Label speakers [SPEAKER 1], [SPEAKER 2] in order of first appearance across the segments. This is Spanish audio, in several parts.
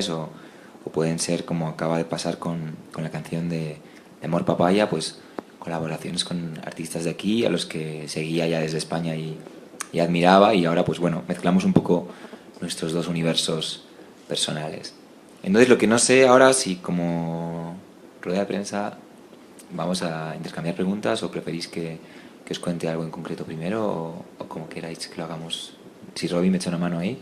[SPEAKER 1] o pueden ser como acaba de pasar con la canción de Amor Papaya, pues colaboraciones con artistas de aquí a los que seguía ya desde España y admiraba, y ahora pues bueno, mezclamos un poco nuestros dos universos personales. Entonces lo que no sé ahora, si como rueda de prensa vamos a intercambiar preguntas o preferís que os cuente algo en concreto primero o como queráis que lo hagamos. Si Robbie me echa una mano ahí.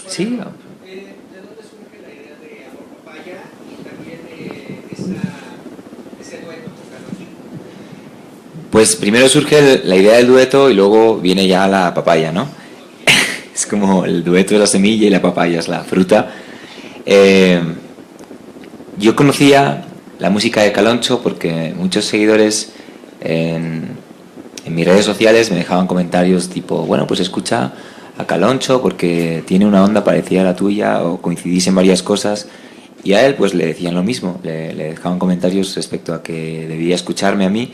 [SPEAKER 1] Sí,
[SPEAKER 2] ¿De dónde surge la idea de Amor Papaya y también ese dueto con Carlos?
[SPEAKER 1] pues primero surge la idea del dueto y luego viene ya la papaya, ¿no? Es como el dueto de la semilla y la papaya es la fruta. Eh, yo conocía la música de Caloncho porque muchos seguidores en mis redes sociales me dejaban comentarios tipo, bueno, pues escucha a Caloncho porque tiene una onda parecida a la tuya o coincidís en varias cosas, y a él pues le decían lo mismo, le dejaban comentarios respecto a que debía escucharme a mí.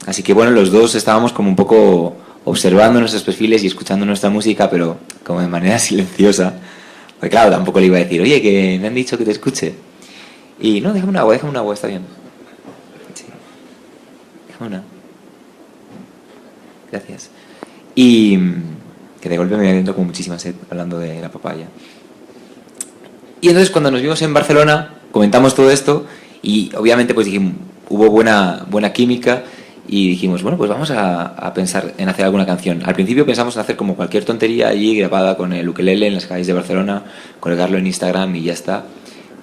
[SPEAKER 1] Así que bueno, los dos estábamos como un poco observando nuestros perfiles y escuchando nuestra música, pero como de manera silenciosa. Porque claro, tampoco le iba a decir, oye, que me han dicho que te escuche. Y no, déjame un agua, está bien. Sí, déjame una. Gracias. Y que de golpe me viene con muchísima sed hablando de la papaya. Y entonces cuando nos vimos en Barcelona, comentamos todo esto y obviamente pues dijimos, hubo buena química y dijimos, bueno, pues vamos a pensar en hacer alguna canción. Al principio pensamos en hacer como cualquier tontería allí grabada con el ukelele en las calles de Barcelona, colgarlo en Instagram y ya está.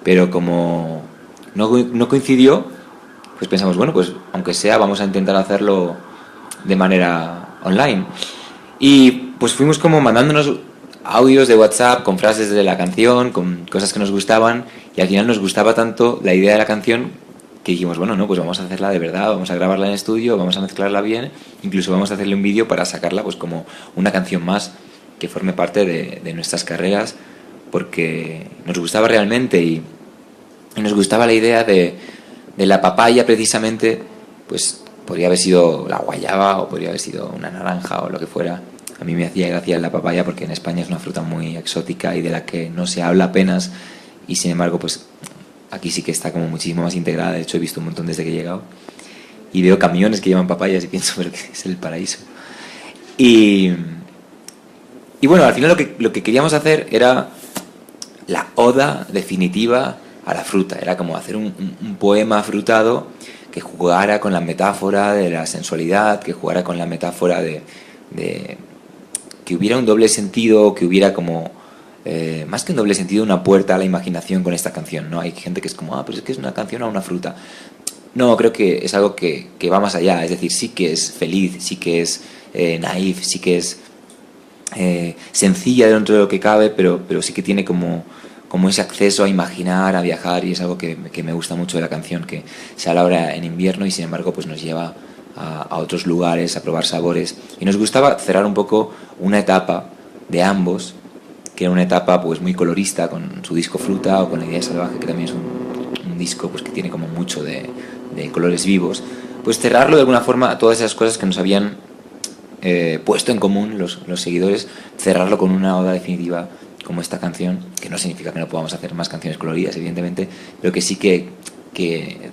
[SPEAKER 1] Pero como no coincidió, pues pensamos, bueno, pues aunque sea, vamos a intentar hacerlo de manera online. Y pues fuimos como mandándonos audios de WhatsApp con frases de la canción, con cosas que nos gustaban, y al final nos gustaba tanto la idea de la canción que dijimos, bueno, no, pues vamos a hacerla de verdad, vamos a grabarla en estudio, vamos a mezclarla bien, incluso vamos a hacerle un vídeo para sacarla pues como una canción más que forme parte de nuestras carreras, porque nos gustaba realmente y nos gustaba la idea de la papaya precisamente, pues podría haber sido la guayaba o podría haber sido una naranja o lo que fuera. A mí me hacía gracia la papaya porque en España es una fruta muy exótica y de la que no se habla apenas, y sin embargo pues aquí sí que está como muchísimo más integrada. De hecho he visto un montón desde que he llegado y veo camiones que llevan papayas y pienso, pero que es el paraíso. Y, y bueno, al final lo que queríamos hacer era la oda definitiva a la fruta. Era como hacer un poema frutado que jugara con la metáfora de la sensualidad, que jugara con la metáfora de que hubiera un doble sentido, que hubiera como más que un doble sentido, una puerta a la imaginación con esta canción, ¿no? Hay gente que es como, pero es que es una canción a una fruta. No, creo que es algo que va más allá. Es decir, sí que es feliz, sí que es naif, sí que es sencilla dentro de lo que cabe, pero sí que tiene como ese acceso a imaginar, a viajar, y es algo que me gusta mucho de la canción, que se habla ahora en invierno y sin embargo pues nos lleva a otros lugares, a probar sabores, y nos gustaba cerrar un poco una etapa de ambos, que era una etapa pues muy colorista con su disco Fruta o con La idea salvaje, que también es un disco pues que tiene como mucho de colores vivos. Pues cerrarlo de alguna forma, todas esas cosas que nos habían puesto en común los seguidores, cerrarlo con una oda definitiva como esta canción, que no significa que no podamos hacer más canciones coloridas, evidentemente, pero que sí que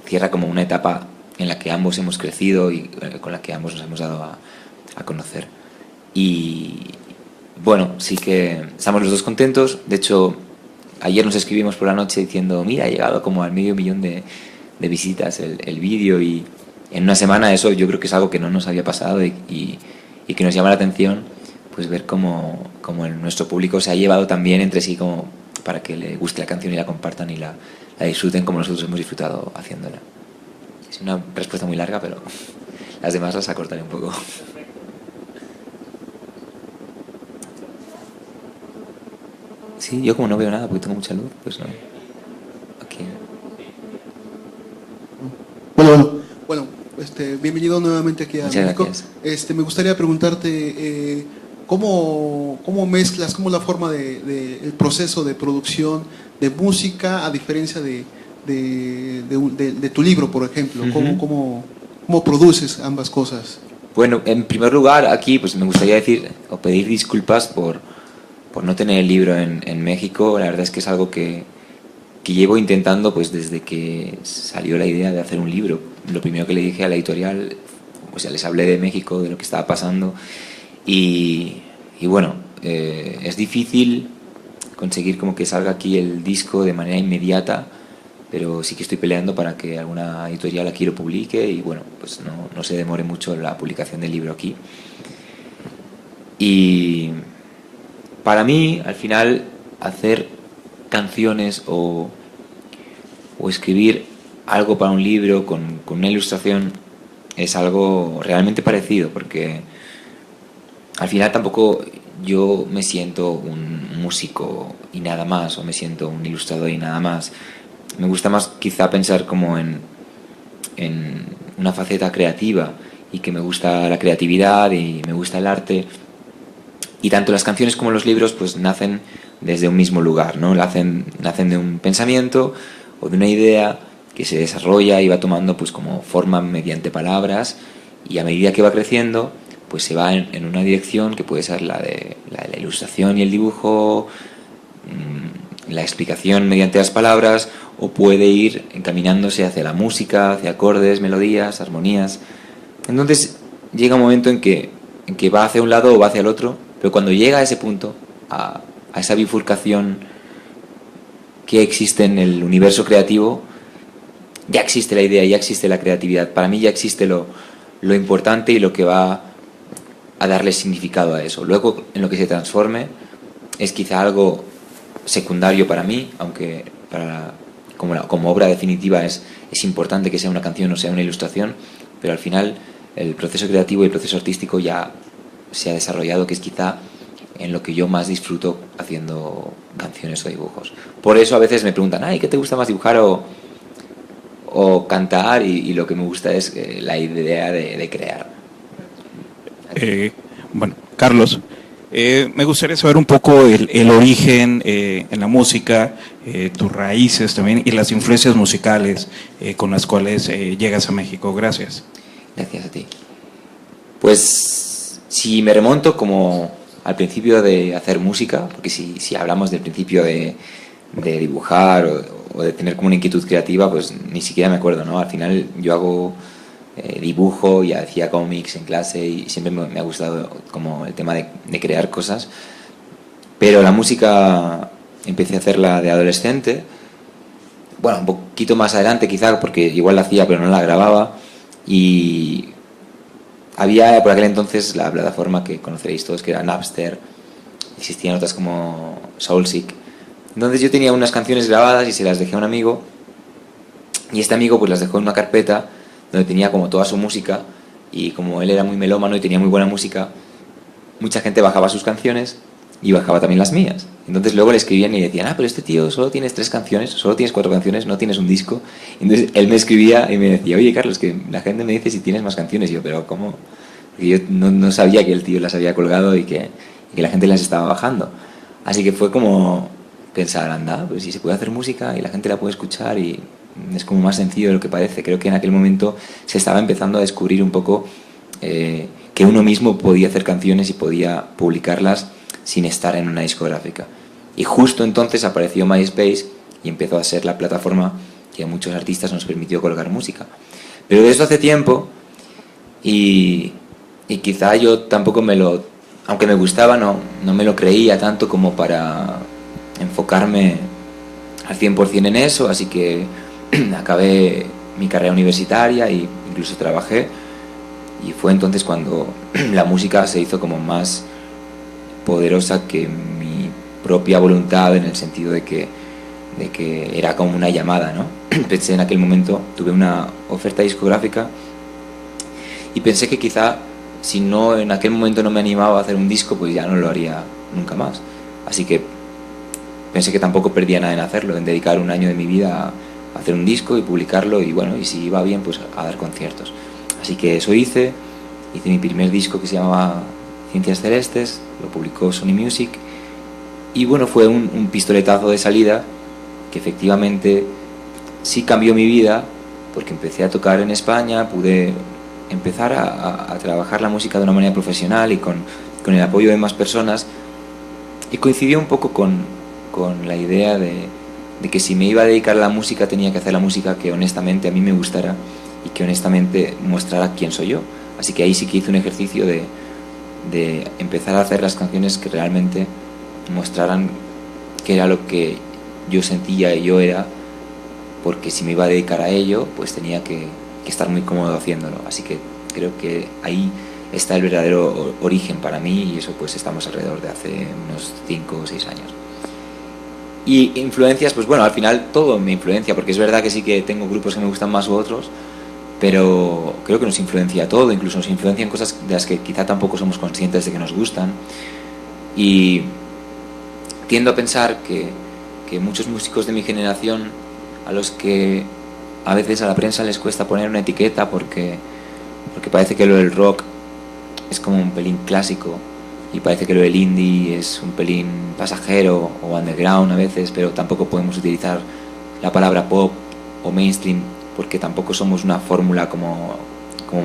[SPEAKER 1] cierra como una etapa en la que ambos hemos crecido y con la que ambos nos hemos dado a conocer. Y bueno, sí que estamos los dos contentos. De hecho, ayer nos escribimos por la noche diciendo, mira, ha llegado como al 500.000 de visitas el vídeo, y en una semana eso yo creo que es algo que no nos había pasado y que nos llama la atención, pues ver cómo nuestro público se ha llevado también entre sí como para que le guste la canción y la compartan y la disfruten como nosotros hemos disfrutado haciéndola. Es una respuesta muy larga, pero las demás las acortaré un poco. Sí, yo como no veo nada porque tengo mucha luz, pues no. Okay.
[SPEAKER 2] Bueno, bienvenido nuevamente aquí a
[SPEAKER 1] Muchas
[SPEAKER 2] México.
[SPEAKER 1] gracias.
[SPEAKER 2] Me gustaría preguntarte cómo mezclas, cómo la forma el proceso de producción de música, a diferencia de tu libro, por ejemplo.
[SPEAKER 1] Uh-huh.
[SPEAKER 2] ¿Cómo produces ambas cosas?
[SPEAKER 1] Bueno, en primer lugar, aquí pues me gustaría decir o pedir disculpas por no tener el libro en México. La verdad es que es algo que llevo intentando pues desde que salió la idea de hacer un libro. Lo primero que le dije a la editorial, o sea, les hablé de México, de lo que estaba pasando, y bueno, es difícil conseguir como que salga aquí el disco de manera inmediata, pero sí que estoy peleando para que alguna editorial aquí lo publique y bueno, pues no se demore mucho la publicación del libro aquí. Y para mí, al final, hacer canciones o escribir algo para un libro con una ilustración es algo realmente parecido, porque al final tampoco yo me siento un músico y nada más, o me siento un ilustrador y nada más. Me gusta más quizá pensar como en una faceta creativa, y que me gusta la creatividad y me gusta el arte, y tanto las canciones como los libros pues nacen desde un mismo lugar, ¿no? Nacen de un pensamiento o de una idea que se desarrolla y va tomando pues como forma mediante palabras, y a medida que va creciendo pues se va en una dirección que puede ser la de la ilustración y el dibujo, la explicación mediante las palabras, o puede ir encaminándose hacia la música, hacia acordes, melodías, armonías. Entonces llega un momento en que va hacia un lado o va hacia el otro, pero cuando llega a ese punto, a esa bifurcación que existe en el universo creativo, ya existe la idea, ya existe la creatividad. Para mí ya existe lo importante y lo que va a darle significado a eso. Luego, en lo que se transforme, es quizá algo secundario para mí, aunque como obra definitiva es importante que sea una canción o sea una ilustración, pero al final el proceso creativo y el proceso artístico ya se ha desarrollado, que es quizá en lo que yo más disfruto haciendo canciones o dibujos. Por eso a veces me preguntan, ay, ¿qué te gusta más, dibujar o cantar? Y lo que me gusta es la idea de crear.
[SPEAKER 3] Bueno, Carlos, me gustaría saber un poco el origen en la música, tus raíces también y las influencias musicales con las cuales llegas a México. Gracias.
[SPEAKER 1] Gracias a ti. Pues si me remonto como al principio de hacer música, porque si hablamos del principio de dibujar o de tener como una inquietud creativa, pues ni siquiera me acuerdo, ¿no? Al final yo hago dibujo y hacía cómics en clase y siempre me ha gustado como el tema de crear cosas, pero la música empecé a hacerla de adolescente, bueno, un poquito más adelante quizá, porque igual la hacía pero no la grababa, y había por aquel entonces la plataforma que conoceréis todos, que era Napster. Existían otras como Soulseek. Entonces yo tenía unas canciones grabadas y se las dejé a un amigo, y este amigo pues las dejó en una carpeta donde tenía como toda su música, y como él era muy melómano y tenía muy buena música, mucha gente bajaba sus canciones y bajaba también las mías. Entonces luego le escribían y le decían, pero este tío solo tienes 3 canciones, solo tienes 4 canciones, no tienes un disco. Entonces él me escribía y me decía, oye Carlos, que la gente me dice si tienes más canciones. Y yo, pero ¿cómo? Porque yo no sabía que el tío las había colgado y que la gente las estaba bajando. Así que fue como pensar, anda, pues si se puede hacer música y la gente la puede escuchar, y es como más sencillo de lo que parece. Creo que en aquel momento se estaba empezando a descubrir un poco que uno mismo podía hacer canciones y podía publicarlas sin estar en una discográfica. Y justo entonces apareció MySpace y empezó a ser la plataforma que a muchos artistas nos permitió colgar música. Pero de eso hace tiempo, y quizá yo tampoco aunque me gustaba, no me lo creía tanto como para enfocarme al 100% en eso, así que acabé mi carrera universitaria e incluso trabajé, y fue entonces cuando la música se hizo como más poderosa que mi propia voluntad, en el sentido de que era como una llamada, ¿no? Pensé en aquel momento, tuve una oferta discográfica y pensé que quizá si no en aquel momento no me animaba a hacer un disco, pues ya no lo haría nunca más. Así que pensé que tampoco perdía nada en hacerlo, en dedicar un año de mi vida a hacer un disco y publicarlo, y bueno, y si iba bien, pues a dar conciertos. Así que eso hice mi primer disco que se llamaba Ciencias Celestes, lo publicó Sony Music, y bueno, fue un pistoletazo de salida que efectivamente sí cambió mi vida, porque empecé a tocar en España, pude empezar a trabajar la música de una manera profesional y con el apoyo de más personas. Y coincidió un poco con la idea de que si me iba a dedicar a la música tenía que hacer la música que honestamente a mí me gustara y que honestamente mostrara quién soy yo. Así que ahí sí que hice un ejercicio de empezar a hacer las canciones que realmente mostraran qué era lo que yo sentía y yo era, porque si me iba a dedicar a ello pues tenía que estar muy cómodo haciéndolo. Así que creo que ahí está el verdadero origen para mí, y eso pues estamos alrededor de hace unos 5 o 6 años. Y influencias, pues bueno, al final todo me influencia, porque es verdad que sí que tengo grupos que me gustan más u otros, pero creo que nos influencia todo, incluso nos influencian cosas de las que quizá tampoco somos conscientes de que nos gustan. Y tiendo a pensar que muchos músicos de mi generación, a los que a veces a la prensa les cuesta poner una etiqueta porque parece que lo del rock es como un pelín clásico y parece que lo del indie es un pelín pasajero o underground a veces, pero tampoco podemos utilizar la palabra pop o mainstream porque tampoco somos una fórmula como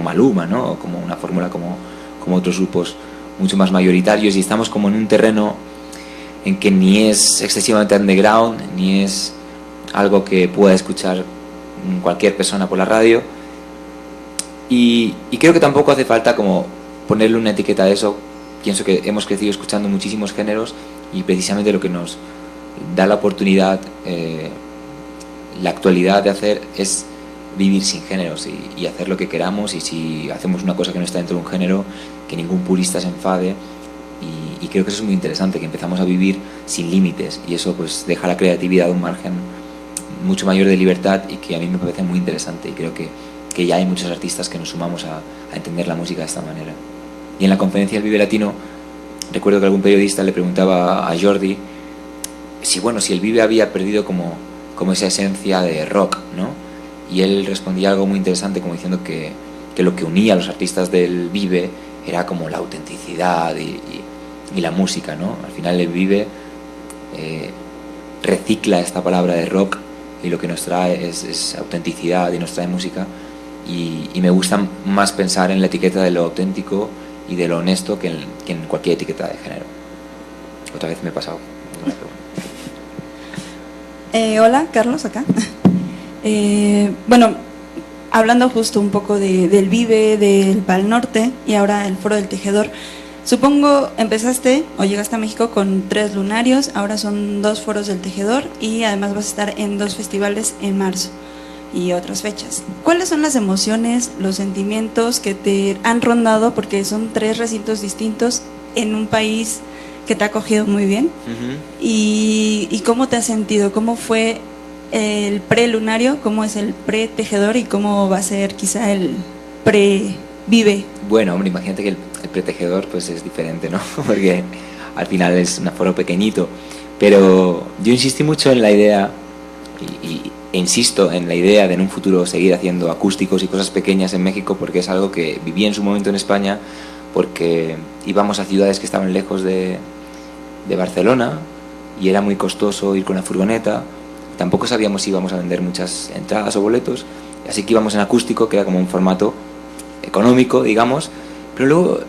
[SPEAKER 1] Maluma, ¿no? O como una fórmula como otros grupos mucho más mayoritarios, y estamos como en un terreno en que ni es excesivamente underground ni es algo que pueda escuchar cualquier persona por la radio, y creo que tampoco hace falta como ponerle una etiqueta a eso. Pienso que hemos crecido escuchando muchísimos géneros y precisamente lo que nos da la oportunidad, la actualidad de hacer es vivir sin géneros y hacer lo que queramos, y si hacemos una cosa que no está dentro de un género, que ningún purista se enfade, y creo que eso es muy interesante, que empezamos a vivir sin límites, y eso pues deja la creatividad un margen mucho mayor de libertad, y que a mí me parece muy interesante, y creo que ya hay muchos artistas que nos sumamos a entender la música de esta manera. Y en la conferencia del Vive Latino recuerdo que algún periodista le preguntaba a Jordi si el Vive había perdido como esa esencia de rock, ¿no? Y él respondía algo muy interesante, como diciendo que lo que unía a los artistas del Vive era como la autenticidad y la música, ¿no? Al final el Vive recicla esta palabra de rock, y lo que nos trae es autenticidad, y nos trae música, y me gusta más pensar en la etiqueta de lo auténtico y de lo honesto que en cualquier etiqueta de género. Otra vez me he pasado.
[SPEAKER 4] Hola, Carlos, acá. Bueno, hablando justo un poco del Vive, del Pal Norte y ahora el Foro del Tejedor, supongo empezaste o llegaste a México con 3 lunarios, ahora son 2 foros del Tejedor, y además vas a estar en 2 festivales en marzo y otras fechas. ¿Cuáles son las emociones, los sentimientos que te han rondado? Porque son 3 recintos distintos en un país que te ha acogido muy bien. ¿Y cómo te has sentido? ¿Cómo fue el pre-lunario? ¿Cómo es el pre-tejedor? ¿Y cómo va a ser quizá el pre-vive?
[SPEAKER 1] Bueno, hombre, imagínate que el pre-tejedor pues es diferente, ¿no? Porque al final es un aforo pequeñito. Pero yo insistí mucho en la idea e insisto en la idea de en un futuro seguir haciendo acústicos y cosas pequeñas en México, porque es algo que viví en su momento en España, porque íbamos a ciudades que estaban lejos de Barcelona y era muy costoso ir con la furgoneta, tampoco sabíamos si íbamos a vender muchas entradas o boletos, así que íbamos en acústico, que era como un formato económico, digamos, pero luego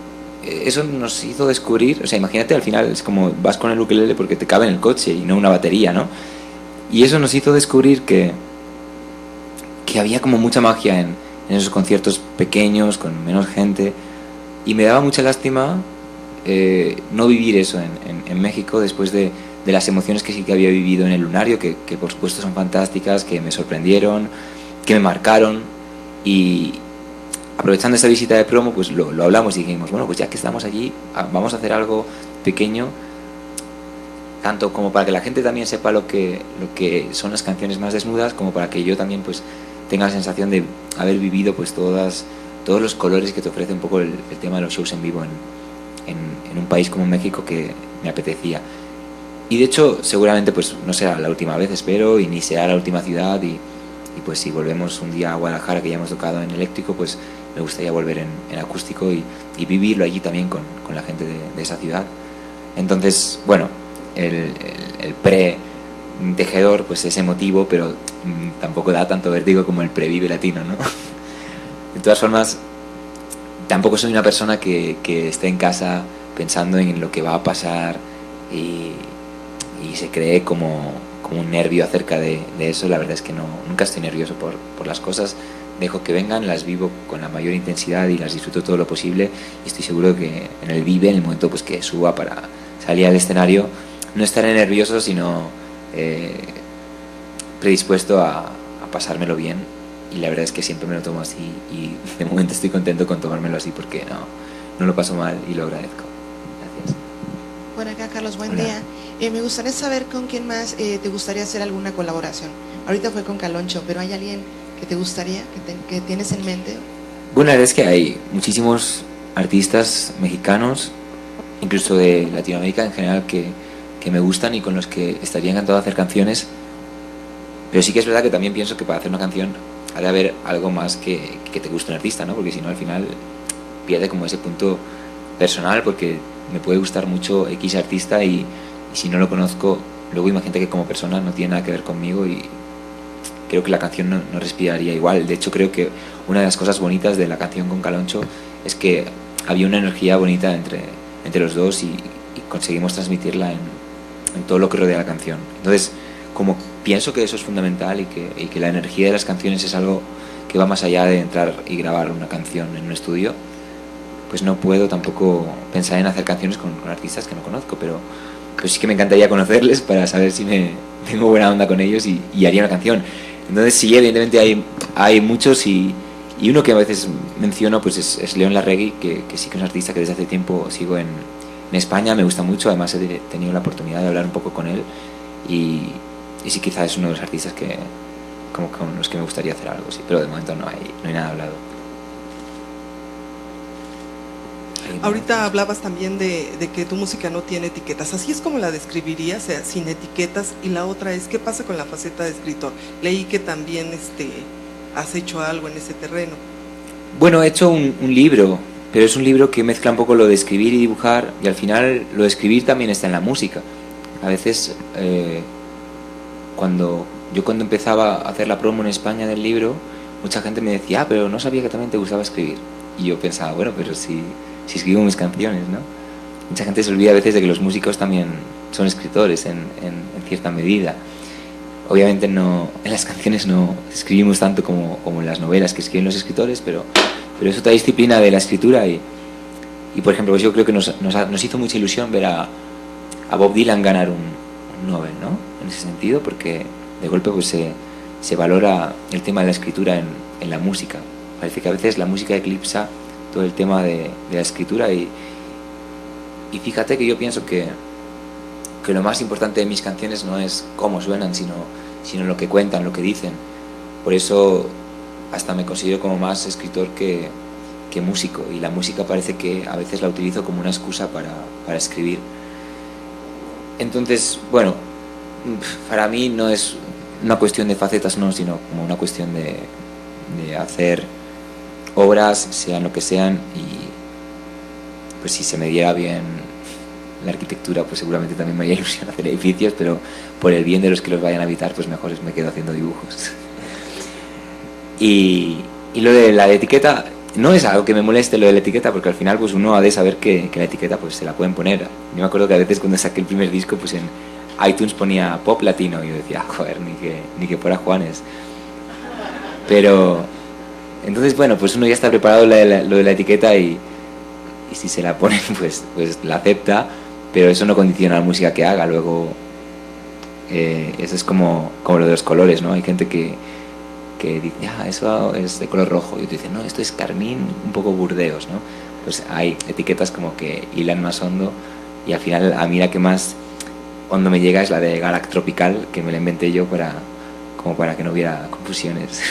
[SPEAKER 1] eso nos hizo descubrir, o sea, imagínate, al final es como vas con el ukelele porque te cabe en el coche y no una batería, ¿no? Y eso nos hizo descubrir que había como mucha magia en esos conciertos pequeños, con menos gente, y me daba mucha lástima no vivir eso en México, después de las emociones que sí que había vivido en el Lunario, que por supuesto son fantásticas, que me sorprendieron, que me marcaron. Y aprovechando esta visita de promo, pues lo hablamos y dijimos, bueno, pues ya que estamos allí, vamos a hacer algo pequeño, tanto como para que la gente también sepa lo que son las canciones más desnudas, como para que yo también pues tenga la sensación de haber vivido pues todos los colores que te ofrece un poco el tema de los shows en vivo en un país como México, que me apetecía. Y de hecho seguramente pues no será la última vez, espero, y ni será la última ciudad, y pues si volvemos un día a Guadalajara, que ya hemos tocado en eléctrico, pues me gustaría volver en acústico y vivirlo allí también con la gente de esa ciudad. Entonces, bueno, el pre-tejedor pues es emotivo, pero tampoco da tanto vértigo como el pre-vive latino, ¿no? De todas formas, tampoco soy una persona que esté en casa pensando en lo que va a pasar y se cree como un nervio acerca de eso. La verdad es que nunca estoy nervioso por las cosas. Dejo que vengan, las vivo con la mayor intensidad y las disfruto todo lo posible, y estoy seguro que en el momento pues que suba para salir al escenario, no estaré nervioso, sino predispuesto a pasármelo bien, y la verdad es que siempre me lo tomo así, y de momento estoy contento con tomármelo así porque no lo paso mal y lo agradezco. Gracias.
[SPEAKER 5] Bueno, acá Carlos, buen
[SPEAKER 1] Hola.
[SPEAKER 5] día. Me gustaría saber con quién más te gustaría hacer alguna colaboración. Ahorita fue con Caloncho, pero ¿hay alguien que te gustaría, que tienes en mente?
[SPEAKER 1] Bueno, la verdad es que hay muchísimos artistas mexicanos, incluso de Latinoamérica en general, que me gustan y con los que estaría encantado de hacer canciones. Pero sí que es verdad que también pienso que para hacer una canción ha de haber algo más que te guste un artista, ¿no? Porque si no, al final pierde como ese punto personal, porque me puede gustar mucho X artista y si no lo conozco, luego imagínate que como persona no tiene nada que ver conmigo, y creo que la canción no respiraría igual. De hecho, creo que una de las cosas bonitas de la canción con Caloncho es que había una energía bonita entre los dos, y conseguimos transmitirla en todo lo que rodea la canción. Entonces, como pienso que eso es fundamental, y que la energía de las canciones es algo que va más allá de entrar y grabar una canción en un estudio, pues no puedo tampoco pensar en hacer canciones con artistas que no conozco, pero sí que me encantaría conocerles para saber si tengo buena onda con ellos y haría una canción. Entonces sí, evidentemente hay muchos, y uno que a veces menciono pues es León Larregui, que sí que es un artista que desde hace tiempo sigo en España, me gusta mucho, además he tenido la oportunidad de hablar un poco con él, y sí, quizás es uno de los artistas que como con los que me gustaría hacer algo, sí, pero de momento no hay nada hablado.
[SPEAKER 6] Ahorita hablabas también de que tu música no tiene etiquetas. ¿Así es como la describirías, o sea, sin etiquetas? Y la otra es, ¿qué pasa con la faceta de escritor? Leí que también has hecho algo en ese terreno.
[SPEAKER 1] Bueno, he hecho un libro, pero es un libro que mezcla un poco lo de escribir y dibujar, y al final lo de escribir también está en la música. A veces, cuando empezaba a hacer la promo en España del libro, mucha gente me decía, pero no sabía que también te gustaba escribir. Y yo pensaba, bueno, pero si escribo mis canciones, ¿no? Mucha gente se olvida a veces de que los músicos también son escritores en cierta medida. Obviamente en las canciones no escribimos tanto como en las novelas que escriben los escritores, pero es otra disciplina de la escritura, y por ejemplo, pues yo creo que nos hizo mucha ilusión ver a Bob Dylan ganar un Nobel, ¿no? En ese sentido, porque de golpe pues se valora el tema de la escritura en la música. Parece que a veces la música eclipsa todo el tema de la escritura, y fíjate que yo pienso que lo más importante de mis canciones no es cómo suenan, sino lo que cuentan, lo que dicen. Por eso hasta me considero como más escritor que músico, y la música parece que a veces la utilizo como una excusa para escribir. Entonces, bueno, para mí no es una cuestión de facetas, no, sino como una cuestión de hacer obras, sean lo que sean, y pues si se me diera bien la arquitectura, pues seguramente también me haría ilusión hacer edificios, pero por el bien de los que los vayan a habitar, pues mejor me quedo haciendo dibujos. Y lo de la etiqueta, no es algo que me moleste lo de la etiqueta, porque al final pues uno ha de saber que la etiqueta pues se la pueden poner. Yo me acuerdo que a veces cuando saqué el primer disco, pues en iTunes ponía pop latino, y yo decía, joder, ni que fuera Juanes. Pero entonces, bueno, pues uno ya está preparado lo de la etiqueta, y si se la ponen, pues la acepta, pero eso no condiciona la música que haga. Luego, eso es como lo de los colores, ¿no? Hay gente que dice, eso es de color rojo, y tú dices, no, esto es carmín, un poco Burdeos, ¿no? Pues hay etiquetas como que hilan más hondo, y al final a mí la que más hondo me llega es la de Galac Tropical, que me la inventé yo para que no hubiera confusiones.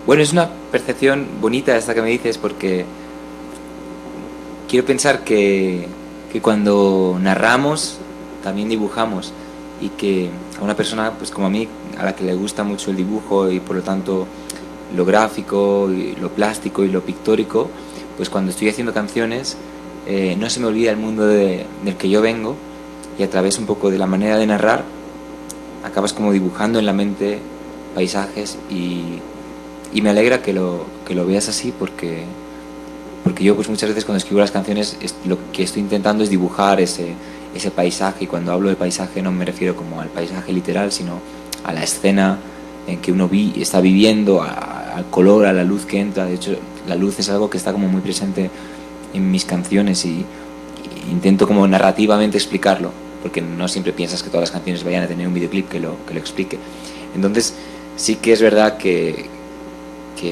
[SPEAKER 1] Bueno, es una percepción bonita esta que me dices, porque quiero pensar que cuando narramos también dibujamos, y que a una persona pues como a mí, a la que le gusta mucho el dibujo y por lo tanto lo gráfico y lo plástico y lo pictórico, pues cuando estoy haciendo canciones no se me olvida el mundo del que yo vengo, y a través un poco de la manera de narrar acabas como dibujando en la mente paisajes, y me alegra que lo veas así, porque yo pues muchas veces cuando escribo las canciones lo que estoy intentando es dibujar ese paisaje, y cuando hablo de paisaje no me refiero como al paisaje literal, sino a la escena en que uno está viviendo, al color, a la luz que entra. De hecho, la luz es algo que está como muy presente en mis canciones, y intento como narrativamente explicarlo, porque no siempre piensas que todas las canciones vayan a tener un videoclip que lo explique. Entonces sí que es verdad que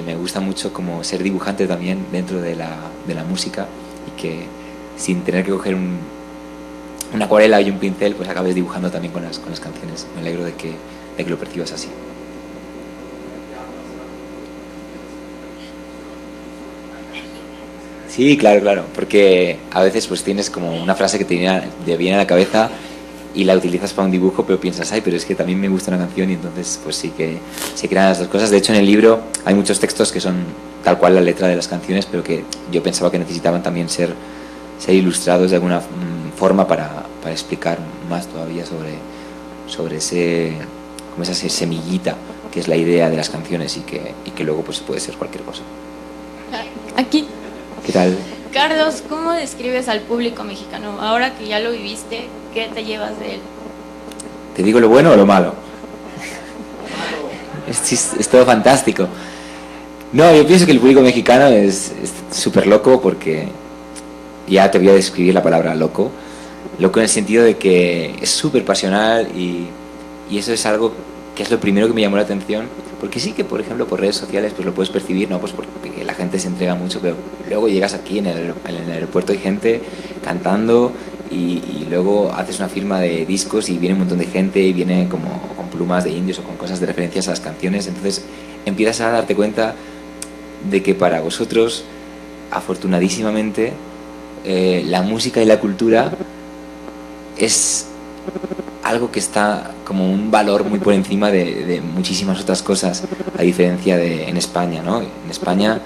[SPEAKER 1] me gusta mucho como ser dibujante también dentro de la música, y que sin tener que coger una acuarela y un pincel pues acabes dibujando también con las canciones. Me alegro de que lo percibas así. Sí, claro, porque a veces pues tienes como una frase que te viene a la cabeza y la utilizas para un dibujo, pero piensas, pero es que también me gusta una canción, y entonces pues sí que se crean las dos cosas. De hecho, en el libro hay muchos textos que son tal cual la letra de las canciones, pero que yo pensaba que necesitaban también ser ilustrados de alguna forma para explicar más todavía sobre esa semillita que es la idea de las canciones, y que luego pues puede ser cualquier cosa.
[SPEAKER 7] Aquí.
[SPEAKER 1] ¿Qué tal?
[SPEAKER 7] Carlos, ¿cómo describes al público mexicano? Ahora que ya lo viviste, ¿qué te llevas de él?
[SPEAKER 1] ¿Te digo lo bueno o lo malo? Es todo fantástico. No, yo pienso que el público mexicano es súper loco, porque ya te voy a describir la palabra loco. Loco en el sentido de que es súper pasional, y eso es algo que es lo primero que me llamó la atención, porque sí que, por ejemplo, por redes sociales pues lo puedes percibir, ¿no? Pues porque la gente se entrega mucho, pero luego llegas aquí en el aeropuerto, hay gente cantando, y luego haces una firma de discos y viene un montón de gente, y viene como con plumas de indios o con cosas de referencias a las canciones. Entonces empiezas a darte cuenta de que para vosotros, afortunadísimamente, la música y la cultura es algo que está como un valor muy por encima de muchísimas otras cosas, a diferencia de en España, ¿no? En España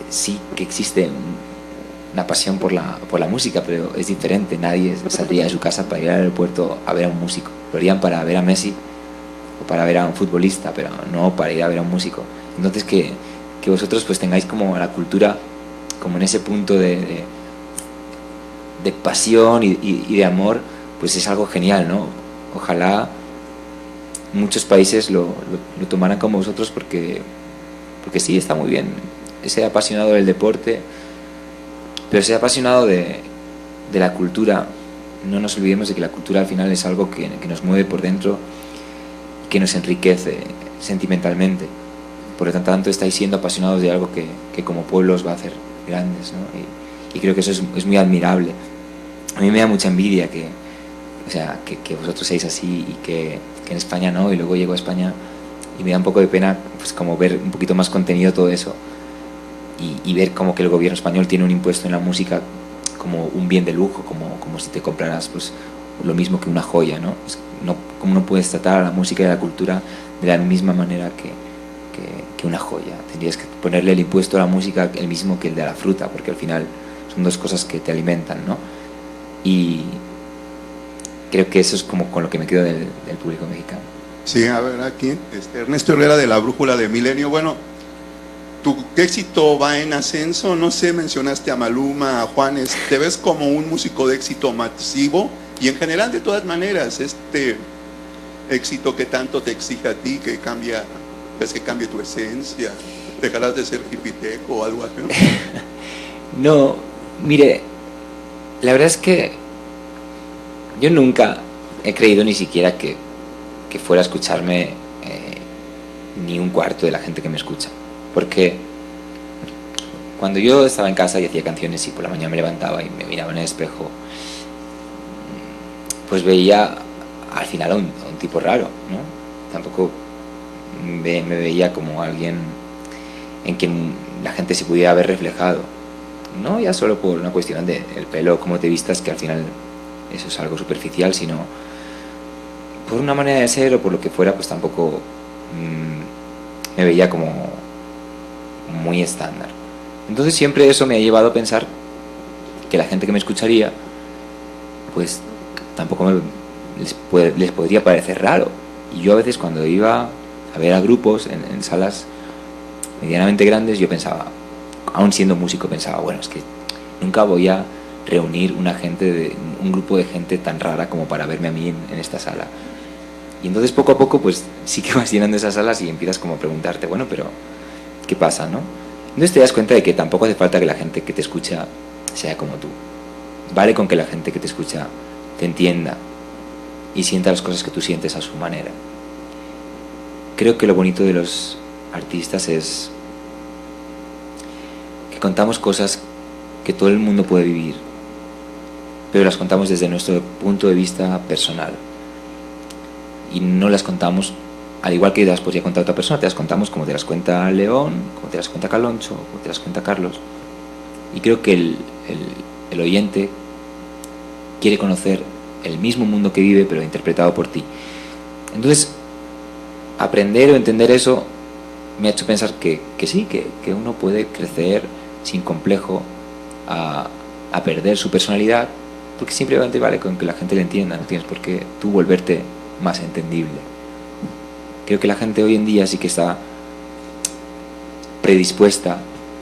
[SPEAKER 1] sí que existe una pasión por la música, pero es diferente. Nadie saldría de su casa para ir al aeropuerto a ver a un músico. Lo harían para ver a Messi o para ver a un futbolista, pero no para ir a ver a un músico. Entonces que vosotros pues tengáis como la cultura como en ese punto de pasión y de amor, pues es algo genial, ¿no? Ojalá muchos países lo tomaran como vosotros, porque sí, está muy bien ser apasionado del deporte, pero ser apasionado de la cultura. No nos olvidemos de que la cultura al final es algo que nos mueve por dentro, que nos enriquece sentimentalmente. Por lo tanto, estáis siendo apasionados de algo que como pueblo os va a hacer grandes, ¿no? Y creo que eso es muy admirable. A mí me da mucha envidia que vosotros seáis así, y que en España no. Y luego llego a España y me da un poco de pena pues como ver un poquito más contenido todo eso, y ver como que el gobierno español tiene un impuesto en la música como un bien de lujo, como si te compraras pues lo mismo que una joya, ¿no? ¿Cómo no puedes tratar a la música y a la cultura de la misma manera que una joya? Tendrías que ponerle el impuesto a la música el mismo que el de la fruta, porque al final son dos cosas que te alimentan, ¿no? Y creo que eso es como con lo que me quedo del público mexicano.
[SPEAKER 8] Sí, a ver, aquí Ernesto Herrera, de la Brújula de Milenio. Bueno, tu éxito va en ascenso, no sé, mencionaste a Maluma, a Juanes. ¿Te ves como un músico de éxito masivo? Y en general, de todas maneras, este éxito que tanto te exige a ti, que cambie tu esencia, dejarás de ser hipiteco o algo así, ¿no?
[SPEAKER 1] No, mire, la verdad es que yo nunca he creído ni siquiera que fuera a escucharme ni un cuarto de la gente que me escucha. Porque cuando yo estaba en casa y hacía canciones y por la mañana me levantaba y me miraba en el espejo, pues veía al final a un tipo raro, ¿no? Tampoco me veía como alguien en quien la gente se pudiera ver reflejado. no ya solo por una cuestión de el pelo, cómo te vistas, que al final eso es algo superficial, sino por una manera de ser o por lo que fuera, pues tampoco me veía como muy estándar. Entonces siempre eso me ha llevado a pensar que la gente que me escucharía, pues tampoco les podría parecer raro. Y yo a veces cuando iba a ver a grupos en salas medianamente grandes, yo pensaba, aún siendo músico, pensaba, bueno, es que nunca voy a reunir un grupo de gente tan rara como para verme a mí en esta sala. Y entonces poco a poco pues sí que vas llenando esas salas y empiezas como a preguntarte, bueno, pero ¿qué pasa, no? Entonces te das cuenta de que tampoco hace falta que la gente que te escucha sea como tú. Vale con que la gente que te escucha te entienda y sienta las cosas que tú sientes a su manera. Creo que lo bonito de los artistas es que contamos cosas que todo el mundo puede vivir, pero las contamos desde nuestro punto de vista personal. Y no las contamos al igual que las podría contar otra persona, te las contamos como te las cuenta León, como te las cuenta Caloncho, como te las cuenta Carlos. Y creo que el oyente quiere conocer el mismo mundo que vive, pero interpretado por ti. Entonces, aprender o entender eso me ha hecho pensar que sí, que uno puede crecer sin complejo a perder su personalidad, porque simplemente vale con que la gente le entienda, no tienes por qué tú volverte más entendible. Creo que la gente hoy en día sí que está predispuesta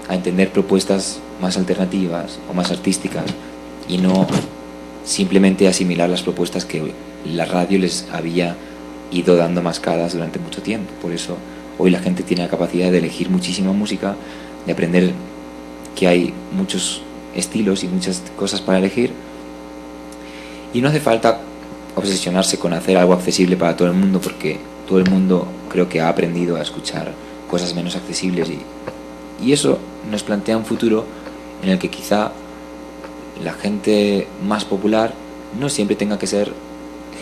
[SPEAKER 1] a entender propuestas más alternativas o más artísticas y no simplemente asimilar las propuestas que la radio les había ido dando mascadas durante mucho tiempo. Por eso hoy la gente tiene la capacidad de elegir muchísima música, de aprender que hay muchos estilos y muchas cosas para elegir, y no hace falta obsesionarse con hacer algo accesible para todo el mundo, porque todo el mundo creo que ha aprendido a escuchar cosas menos accesibles, y eso nos plantea un futuro en el que quizá la gente más popular no siempre tenga que ser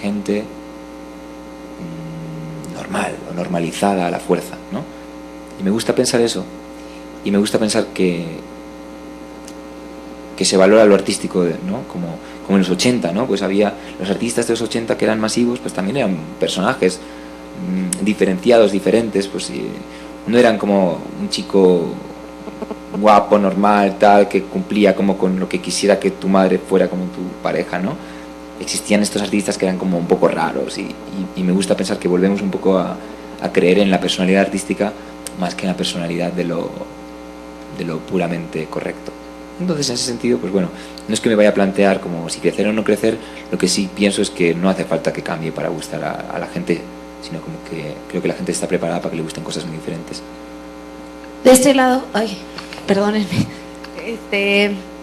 [SPEAKER 1] gente normal o normalizada a la fuerza, ¿no? Y me gusta pensar eso, y me gusta pensar que se valora lo artístico, ¿no? Como en los 80, ¿no? Pues había los artistas de los 80 que eran masivos, pues también eran personajes diferenciados, diferentes, pues no eran como un chico guapo, normal, tal, que cumplía como con lo que quisiera que tu madre fuera como tu pareja, ¿no? Existían estos artistas que eran como un poco raros, y me gusta pensar que volvemos un poco a creer en la personalidad artística más que en la personalidad de lo puramente correcto. Entonces, en ese sentido, pues bueno, no es que me vaya a plantear como si crecer o no crecer, lo que sí pienso es que no hace falta que cambie para gustar a la gente, sino como que creo que la gente está preparada para que le gusten cosas muy diferentes.
[SPEAKER 9] De este lado, ay, perdónenme,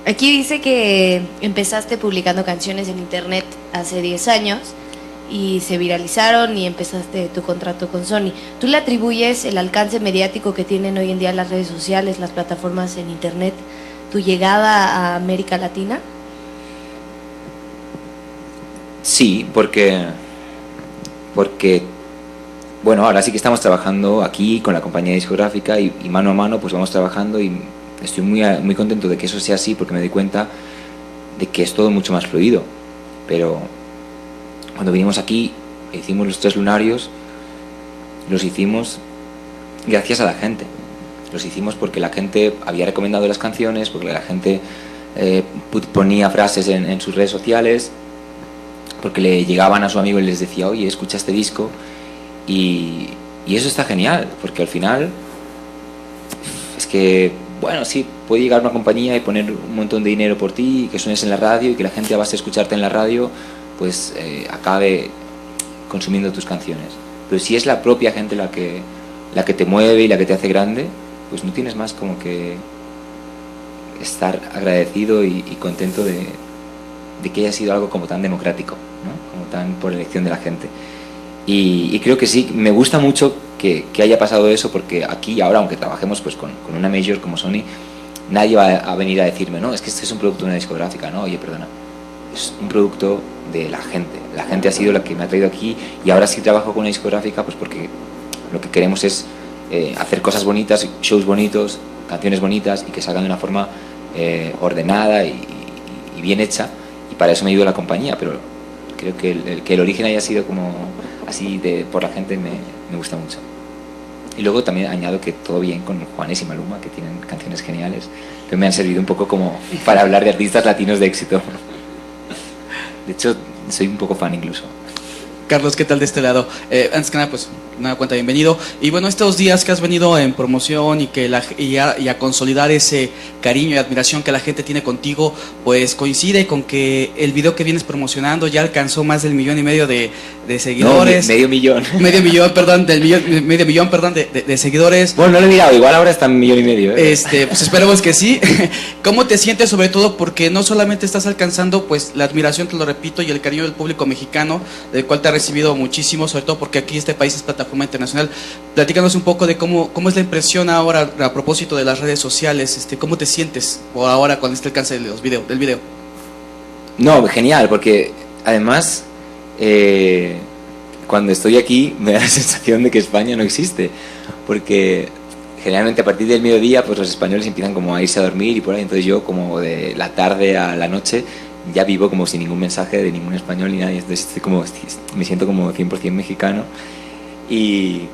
[SPEAKER 9] aquí dice que empezaste publicando canciones en internet hace 10 años y se viralizaron y empezaste tu contrato con Sony. ¿Tú le atribuyes el alcance mediático que tienen hoy en día las redes sociales, las plataformas en internet, tu llegada a América Latina?
[SPEAKER 1] Sí, porque bueno, ahora sí que estamos trabajando aquí con la compañía discográfica y mano a mano pues vamos trabajando, y estoy muy contento de que eso sea así, porque me doy cuenta de que es todo mucho más fluido. Pero cuando vinimos aquí, hicimos los 3 lunarios, los hicimos gracias a la gente. Los hicimos porque la gente había recomendado las canciones, porque la gente ponía frases en sus redes sociales, porque le llegaban a su amigo y les decía, oye, escucha este disco, y eso está genial, porque al final es que, bueno, sí, puede llegar una compañía y poner un montón de dinero por ti, y que suenes en la radio, y que la gente a base de escucharte en la radio pues acabe consumiendo tus canciones. Pero si es la propia gente la que te mueve y la que te hace grande, pues no tienes más como que estar agradecido y contento de que haya sido algo como tan democrático, ¿no? Como tan por elección de la gente. Y creo que sí, me gusta mucho que haya pasado eso, porque aquí ahora, aunque trabajemos pues con una major como Sony, nadie va a venir a decirme, no, es que este es un producto de una discográfica, no, oye, perdona, es un producto de la gente. La gente ha sido la que me ha traído aquí, y ahora sí trabajo con una discográfica pues porque lo que queremos es hacer cosas bonitas, shows bonitos, canciones bonitas, y que salgan de una forma ordenada y bien hecha, y para eso me ha ido la compañía, pero creo que el origen haya sido como así por la gente me gusta mucho. Y luego también añado que todo bien con Juanes y Maluma, que tienen canciones geniales, que me han servido un poco como para hablar de artistas latinos de éxito. De hecho, soy un poco fan incluso.
[SPEAKER 10] Carlos, ¿qué tal de este lado? Antes que nada, pues, nada cuenta, bienvenido. Y bueno, estos días que has venido en promoción y a consolidar ese cariño y admiración que la gente tiene contigo, pues coincide con que el video que vienes promocionando ya alcanzó más del 1,5 millones de seguidores.
[SPEAKER 1] No, medio millón.
[SPEAKER 10] Medio millón, perdón, de seguidores.
[SPEAKER 1] Bueno, no lo he mirado, igual ahora está en 1,5 millones.
[SPEAKER 10] Pues esperemos que sí. ¿Cómo te sientes, sobre todo porque no solamente estás alcanzando pues la admiración, te lo repito, y el cariño del público mexicano, del cual te ha recibido muchísimo, sobre todo porque aquí este país es plataforma internacional? Platícanos un poco de cómo es la impresión ahora a propósito de las redes sociales, cómo te sientes ahora con este alcance del video.
[SPEAKER 1] No, genial, porque además cuando estoy aquí me da la sensación de que España no existe, porque generalmente a partir del mediodía pues los españoles empiezan como a irse a dormir y por ahí, entonces yo como de la tarde a la noche ya vivo como sin ningún mensaje de ningún español ni nadie, entonces me siento como 100% mexicano y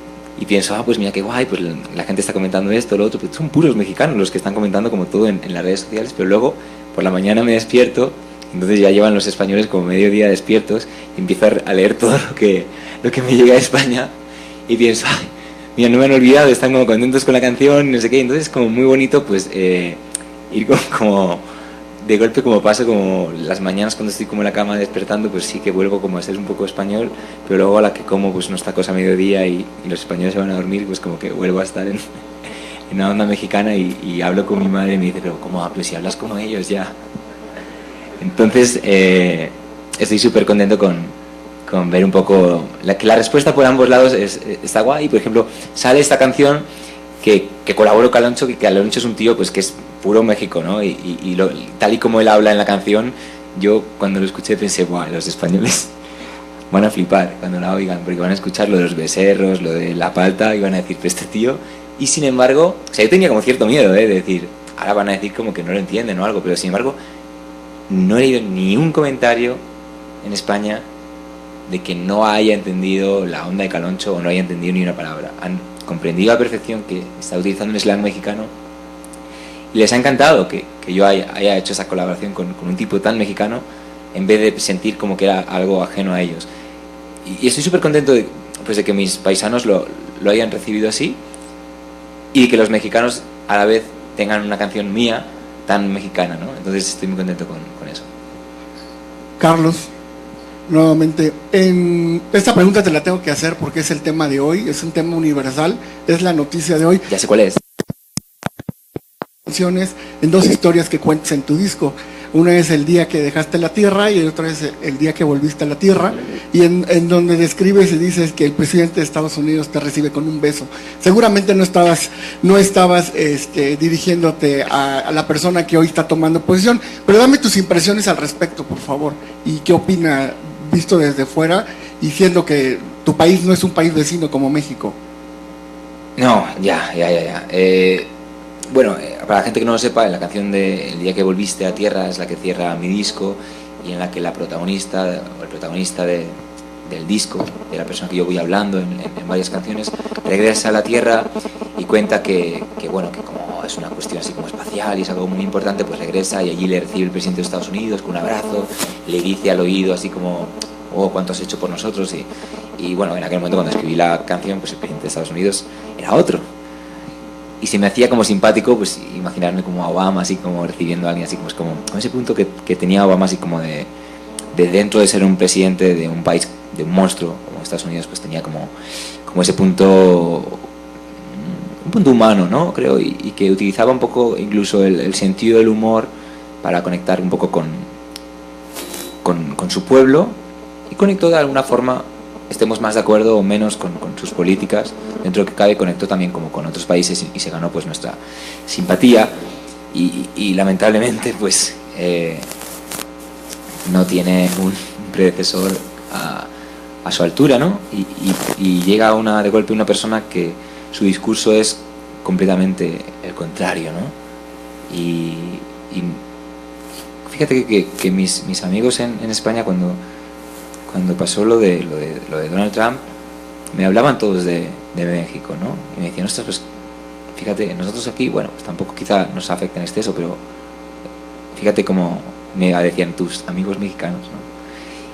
[SPEAKER 1] pienso, pues mira qué guay, pues la gente está comentando esto, lo otro, pues son puros mexicanos los que están comentando como todo en las redes sociales, pero luego por la mañana me despierto, entonces ya llevan los españoles como medio día despiertos y empiezo a leer todo lo que me llega de España y pienso, mira, no me han olvidado, están como contentos con la canción, no sé qué, entonces es como muy bonito pues ir como de golpe, como pasa como las mañanas cuando estoy como en la cama despertando, pues sí que vuelvo como a ser un poco español, pero luego a la que como pues no está cosa a mediodía y los españoles se van a dormir, pues como que vuelvo a estar en una onda mexicana y hablo con mi madre y me dice, pero ¿cómo hablo? Si hablas como ellos ya. Entonces estoy súper contento con ver un poco que la respuesta por ambos lados está guay. Por ejemplo, sale esta canción que colaboro con Alonso, que Alonso es un tío pues que es puro México, ¿no? Tal y como él habla en la canción, yo cuando lo escuché pensé, ¡buah! Los españoles van a flipar cuando la oigan, porque van a escuchar lo de los becerros, lo de la palta, y van a decir, pero este tío... Y sin embargo, o sea, yo tenía como cierto miedo, de decir, ahora van a decir como que no lo entienden o algo, pero sin embargo, no he leído ni un comentario en España de que no haya entendido la onda de Caloncho o no haya entendido ni una palabra. Han comprendido a la perfección que está utilizando un slang mexicano y les ha encantado que yo haya hecho esa colaboración con un tipo tan mexicano en vez de sentir como que era algo ajeno a ellos. Y estoy súper contento de que mis paisanos lo hayan recibido así y que los mexicanos a la vez tengan una canción mía tan mexicana, ¿no? Entonces estoy muy contento con eso.
[SPEAKER 11] Carlos, nuevamente, esta pregunta te la tengo que hacer porque es el tema de hoy, es un tema universal, es la noticia de hoy.
[SPEAKER 1] Ya sé cuál es.
[SPEAKER 11] En dos historias que cuentas en tu disco. Una es el día que dejaste la tierra y otra es el día que volviste a la tierra, y en donde describes y dices que el presidente de Estados Unidos te recibe con un beso. Seguramente no estabas dirigiéndote a la persona que hoy está tomando posición, pero dame tus impresiones al respecto, por favor, y qué opina visto desde fuera y siendo que tu país no es un país vecino como México.
[SPEAKER 1] No, ya. Bueno, para la gente que no lo sepa, la canción de El día que volviste a tierra es la que cierra mi disco y en la que la protagonista o el protagonista del disco, de la persona que yo voy hablando en varias canciones, regresa a la tierra y cuenta que como es una cuestión así como espacial y es algo muy importante, pues regresa y allí le recibe el presidente de Estados Unidos con un abrazo, le dice al oído así como, oh, cuánto has hecho por nosotros, y bueno, en aquel momento cuando escribí la canción, pues el presidente de Estados Unidos era otro. Y se me hacía como simpático pues imaginarme como a Obama así como recibiendo a alguien así como ese punto que tenía Obama así como de dentro de ser un presidente de un país, de un monstruo como Estados Unidos, pues tenía como ese punto, un punto humano, ¿no? Creo, y que utilizaba un poco incluso el sentido del humor para conectar un poco con su pueblo, y conectó de alguna forma, estemos más de acuerdo o menos con sus políticas, dentro de lo que cabe, conectó también como con otros países y se ganó pues nuestra simpatía y lamentablemente pues no tiene un predecesor a su altura, ¿no? Y llega de golpe una persona que su discurso es completamente el contrario, ¿no? Y Y fíjate que mis amigos en España, cuando pasó lo de Donald Trump, me hablaban todos de México, ¿no? Y me decían, ostras, pues fíjate, nosotros aquí, bueno, pues tampoco quizá nos afecta en exceso, pero fíjate cómo me decían tus amigos mexicanos, ¿no?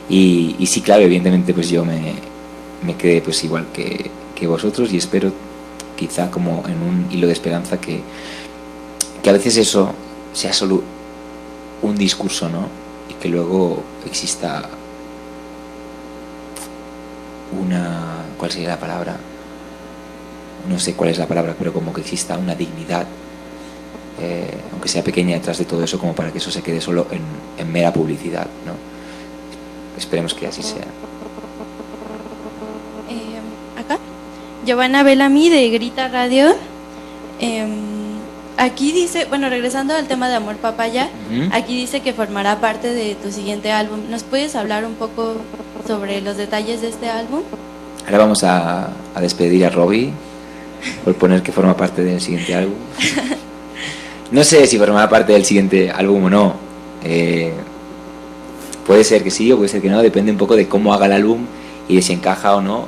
[SPEAKER 1] Y sí, claro, evidentemente pues yo me quedé pues igual que vosotros, y espero quizá como en un hilo de esperanza que a veces eso sea solo un discurso, ¿no? Y que luego exista ¿cuál sería la palabra? No sé cuál es la palabra, pero como que exista una dignidad, aunque sea pequeña, detrás de todo eso, como para que eso se quede solo en mera publicidad, ¿no? Esperemos que así sea.
[SPEAKER 7] Acá, Giovanna Bellamy de Grita Radio. Aquí dice, bueno, regresando al tema de Amor Papaya, aquí dice que formará parte de tu siguiente álbum. ¿Nos puedes hablar un poco sobre los detalles de este álbum?
[SPEAKER 1] Ahora vamos a despedir a Robbie por poner que forma parte del siguiente álbum. No sé si formará parte del siguiente álbum o no. Puede ser que sí o puede ser que no, depende un poco de cómo haga el álbum y de si encaja o no.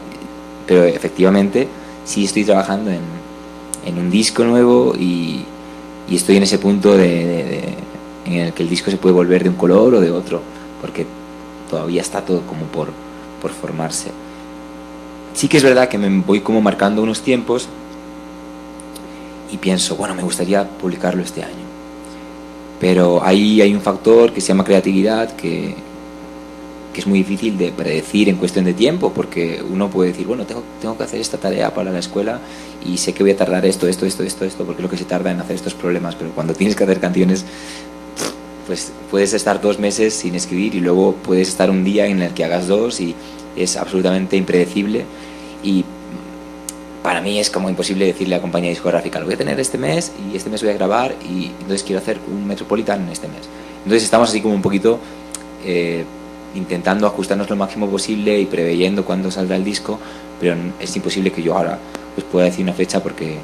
[SPEAKER 1] Pero efectivamente sí estoy trabajando en un disco nuevo y estoy en ese punto en el que el disco se puede volver de un color o de otro, porque todavía está todo como por formarse. Sí que es verdad que me voy como marcando unos tiempos y pienso, bueno, me gustaría publicarlo este año, pero ahí hay un factor que se llama creatividad que es muy difícil de predecir en cuestión de tiempo, porque uno puede decir, bueno, tengo que hacer esta tarea para la escuela y sé que voy a tardar esto, porque es lo que se tarda en hacer estos problemas, pero cuando tienes que hacer canciones, pues puedes estar 2 meses sin escribir y luego puedes estar un día en el que hagas 2 y es absolutamente impredecible. Y para mí es como imposible decirle a la compañía discográfica, lo voy a tener este mes y este mes voy a grabar y entonces quiero hacer un Metropolitan en este mes. Entonces estamos así como un poquito intentando ajustarnos lo máximo posible y preveyendo cuándo saldrá el disco, pero es imposible que yo ahora pues pueda decir una fecha, porque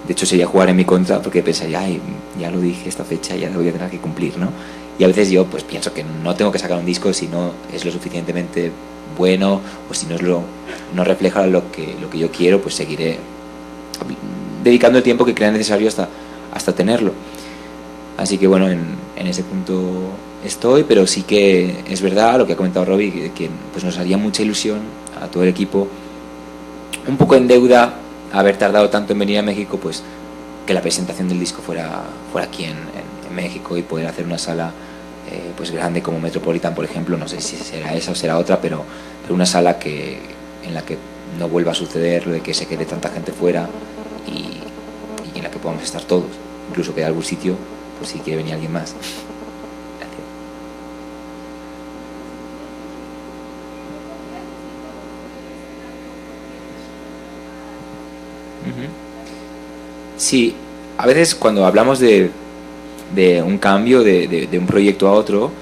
[SPEAKER 1] de hecho sería jugar en mi contra, porque pensaría, ay, ya lo dije esta fecha, ya lo voy a tener que cumplir, ¿no? Y a veces yo pues pienso que no tengo que sacar un disco si no es lo suficientemente bueno, o si no refleja lo que yo quiero, pues seguiré dedicando el tiempo que crea necesario hasta tenerlo. Así que bueno, en ese punto estoy, pero sí que es verdad lo que ha comentado Robbie, que pues nos haría mucha ilusión a todo el equipo, un poco en deuda haber tardado tanto en venir a México, pues que la presentación del disco fuera aquí en México y poder hacer una sala pues grande como Metropolitan, por ejemplo. No sé si será esa o será otra, pero una sala en la que no vuelva a suceder lo de que se quede tanta gente fuera y en la que podamos estar todos, incluso que haya algún sitio por si quiere venir alguien más. Gracias. Sí, a veces cuando hablamos de un cambio de un proyecto a otro,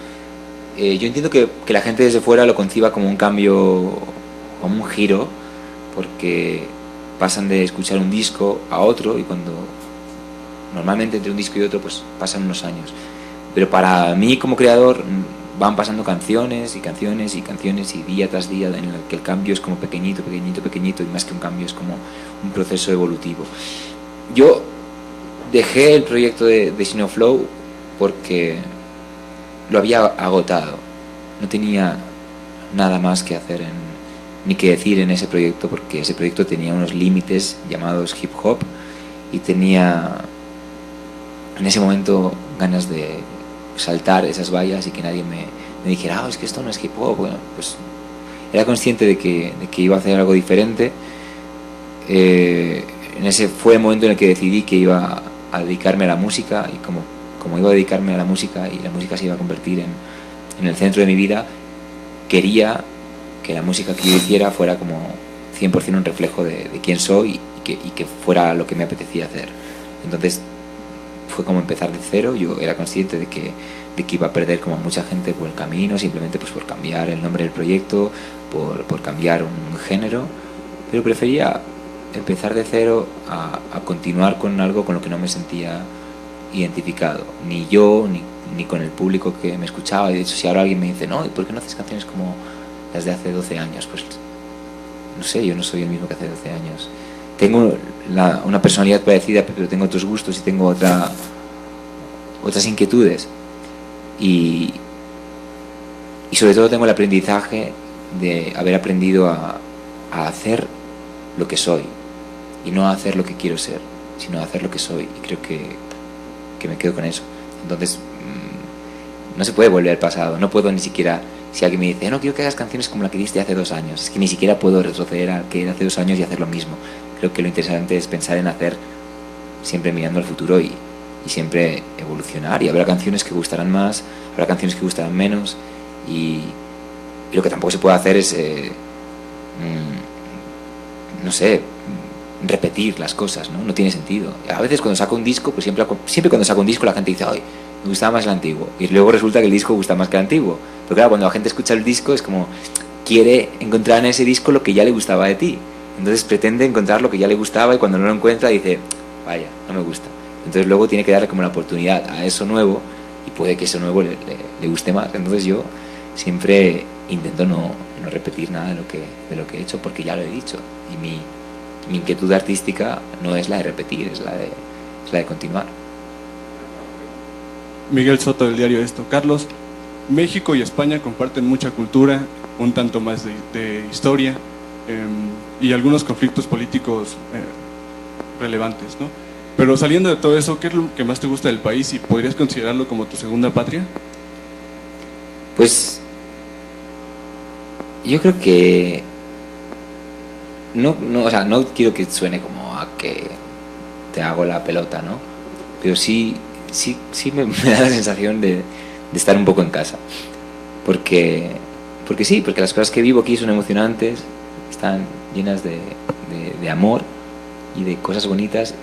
[SPEAKER 1] yo entiendo que la gente desde fuera lo conciba como un cambio, como un giro, porque pasan de escuchar un disco a otro, y cuando normalmente entre un disco y otro pues pasan unos años, pero para mí como creador van pasando canciones y canciones y canciones, y día tras día en el que el cambio es como pequeñito, y más que un cambio es como un proceso evolutivo. Yo dejé el proyecto de Sino Flow porque lo había agotado, no tenía nada más que hacer ni que decir en ese proyecto, porque ese proyecto tenía unos límites llamados hip hop y tenía en ese momento ganas de saltar esas vallas y que nadie me dijera, es que esto no es hip hop. Bueno, pues era consciente de que iba a hacer algo diferente. En ese fue el momento en el que decidí que iba a dedicarme a la música, y como iba a dedicarme a la música y la música se iba a convertir en el centro de mi vida, quería que la música que yo hiciera fuera como 100% un reflejo de quién soy y que fuera lo que me apetecía hacer. Entonces fue como empezar de cero. Yo era consciente de que iba a perder como mucha gente por el camino, simplemente pues por cambiar el nombre del proyecto, por cambiar un género, pero prefería empezar de cero a continuar con algo con lo que no me sentía identificado, ni yo, ni con el público que me escuchaba. Y de hecho, si ahora alguien me dice, no, ¿y por qué no haces canciones como las de hace 12 años? Pues no sé, yo no soy el mismo que hace 12 años. Tengo una personalidad parecida, pero tengo otros gustos y tengo otras inquietudes. Y sobre todo tengo el aprendizaje de haber aprendido a hacer lo que soy y no a hacer lo que quiero ser, sino a hacer lo que soy. Y creo que me quedo con eso. Entonces, no se puede volver al pasado. No puedo ni siquiera, si alguien me dice, no quiero que hagas canciones como la que diste hace 2 años, es que ni siquiera puedo retroceder a que era hace 2 años y hacer lo mismo. Creo que lo interesante es pensar en hacer siempre mirando al futuro y siempre evolucionar. Y habrá canciones que gustarán más, habrá canciones que gustarán menos. Y lo que tampoco se puede hacer es, no sé, repetir las cosas, ¿no? No tiene sentido. A veces cuando saco un disco, pues siempre cuando saco un disco la gente dice, ay, me gustaba más el antiguo. Y luego resulta que el disco gusta más que el antiguo. Pero claro, cuando la gente escucha el disco es como, quiere encontrar en ese disco lo que ya le gustaba de ti. Entonces pretende encontrar lo que ya le gustaba y cuando no lo encuentra dice, vaya, no me gusta. Entonces luego tiene que darle como la oportunidad a eso nuevo y puede que eso nuevo le guste más. Entonces yo siempre intento no repetir nada de lo que he hecho porque ya lo he dicho. Y mi inquietud artística no es la de repetir, es la de continuar.
[SPEAKER 12] Miguel Soto, del diario Esto. Carlos, México y España comparten mucha cultura, un tanto más de historia y algunos conflictos políticos relevantes, ¿no? Pero saliendo de todo eso, ¿qué es lo que más te gusta del país y podrías considerarlo como tu segunda patria?
[SPEAKER 1] Pues yo creo que o sea, no quiero que suene como a que te hago la pelota, ¿no? Pero sí me da la sensación de estar un poco en casa. Porque las cosas que vivo aquí son emocionantes, están llenas de amor y de cosas bonitas,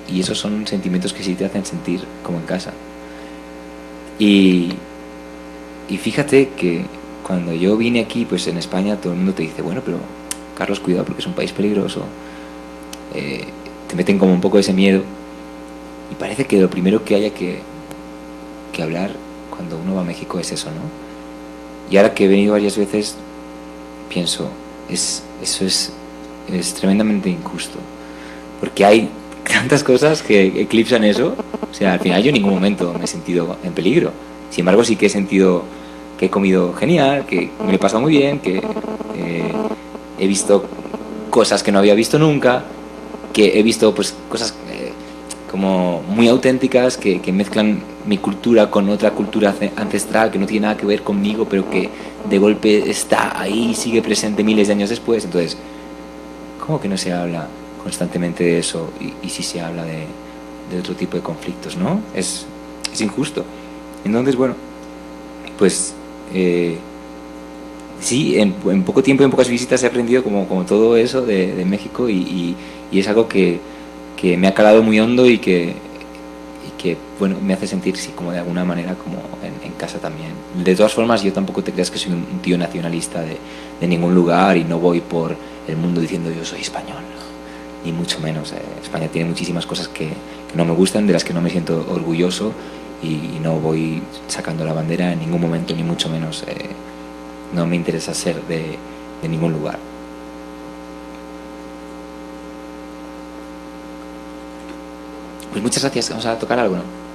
[SPEAKER 1] y esos son sentimientos que sí te hacen sentir como en casa. Y fíjate que cuando yo vine aquí, pues en España todo el mundo te dice, bueno, pero Carlos, cuidado porque es un país peligroso, te meten como un poco ese miedo, y parece que lo primero que haya que hablar cuando uno va a México es eso, ¿no? Y ahora que he venido varias veces pienso, eso es tremendamente injusto, porque hay tantas cosas que eclipsan eso. O sea, al final yo en ningún momento me he sentido en peligro. Sin embargo, sí que he sentido que he comido genial, que me lo he pasado muy bien, que he visto cosas que no había visto nunca, que he visto pues cosas como muy auténticas que mezclan mi cultura con otra cultura ancestral que no tiene nada que ver conmigo, pero que de golpe está ahí y sigue presente miles de años después. Entonces, ¿cómo que no se habla constantemente de eso y si se habla de otro tipo de conflictos, ¿no? Es injusto. Entonces, bueno, pues sí, en poco tiempo, en pocas visitas he aprendido como todo eso de México y es algo que me ha calado muy hondo y que bueno, me hace sentir, sí, como de alguna manera como en casa también. De todas formas, yo tampoco te creas que soy un tío nacionalista de ningún lugar y no voy por el mundo diciendo yo soy español, ni mucho menos. España tiene muchísimas cosas que no me gustan, de las que no me siento orgulloso y no voy sacando la bandera en ningún momento, ni mucho menos. No me interesa ser de ningún lugar. Pues muchas gracias. Vamos a tocar algo, ¿no?